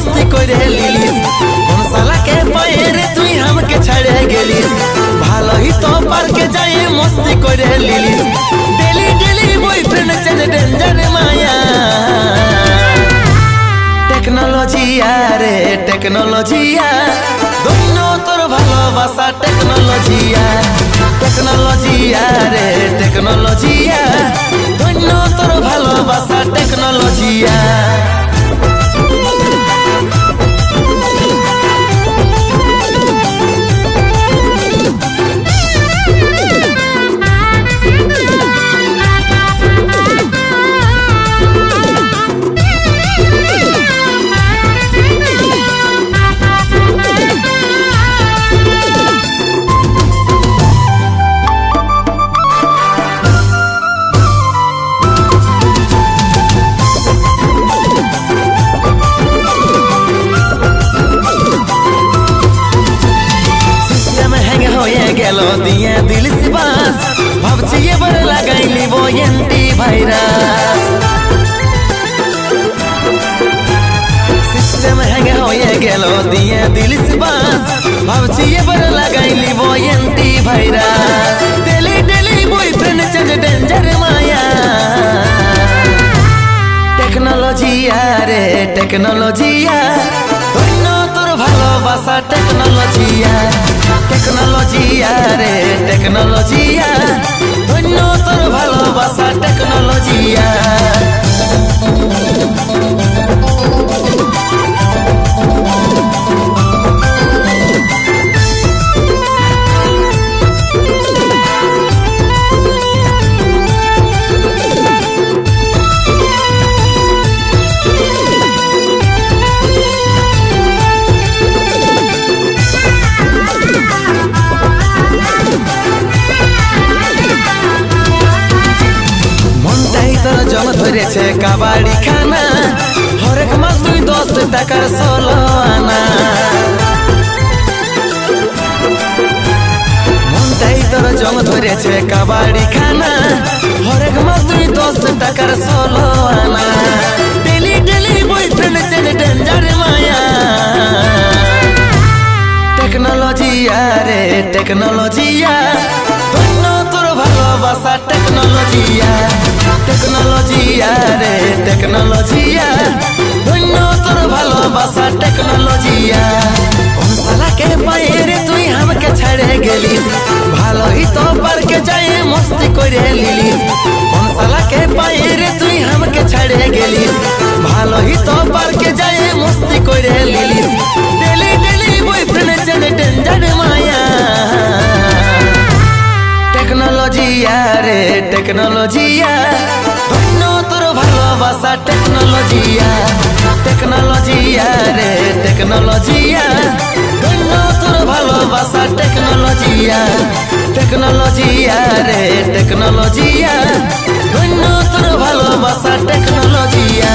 मस्ती करे लिलिस कोन साला के पाए रे तुई हमके छड़े गेलिस भालो ही तो पार के जाए मस्ती करे लिलिस daily daily boyfriend change danger माया टेक्नोलॉजिया रे टेक्नोलॉजिया दोनों तोर ভালোবাসা টেকনোলজিয়া টেকনোলজিয়া রে টেকনোলজিয়া दोनों तोर ভালোবাসা টেকনোলজিয়া गेलो दिए दिल से बास भावची ये बर लगाइली वो एंटी वायरस सिस्टम हैंग होए गेलो दिए दिल से बास भावची ये बर लगाइली वो anti virus daily daily boyfriend change danger माया टेक्नोलॉजिया रे टेक्नोलॉजिया दोनों तोर ভালোবাসা টেকনোলজিয়া টেকনোলজিয়া রে টেকনোলজিয়া दोनों तोर ভালোবাসা টেকনোলজিয়া जम धरे छे कबाड़ी खाना हरेक मास 10 টাকার 16 আনা মনটাই তোর জম ধরে छे कबाड़ी खाना हरेक मास 10 টাকার 16 আনা daily daily boyfriend change danger माया टेक्नोलॉजिया रे टेक्नोलॉजिया दोनों तोर ভালোবাসা টেকনোলজিয়া টেকনোলজিয়া রে টেকনোলজিয়া दोनों तोर ভালোবাসা টেকনোলজিয়া কোন সালা के পায়ে রে তুই हमके छड़े गेलिस ভালো ही तो पार के जाए मस्ती करे लिलिस কোন সালা के पाए रे তুই हमके छड़े गेलिस ভালো ही तो पार के जाए मस्ती करे लिलिस daily daily boyfriend change danger माया टेक्नोलॉजिया रे टेक्नोलॉजिया दोनों तोर ভালোবাসা টেকনোলজিয়া টেকনোলজিয়া রে টেকনোলজিয়া दोनों तोर ভালোবাসা টেকনোলজিয়া টেকনোলজিয়া রে টেকনোলজিয়া दोनों तोर ভালোবাসা টেকনোলজিয়া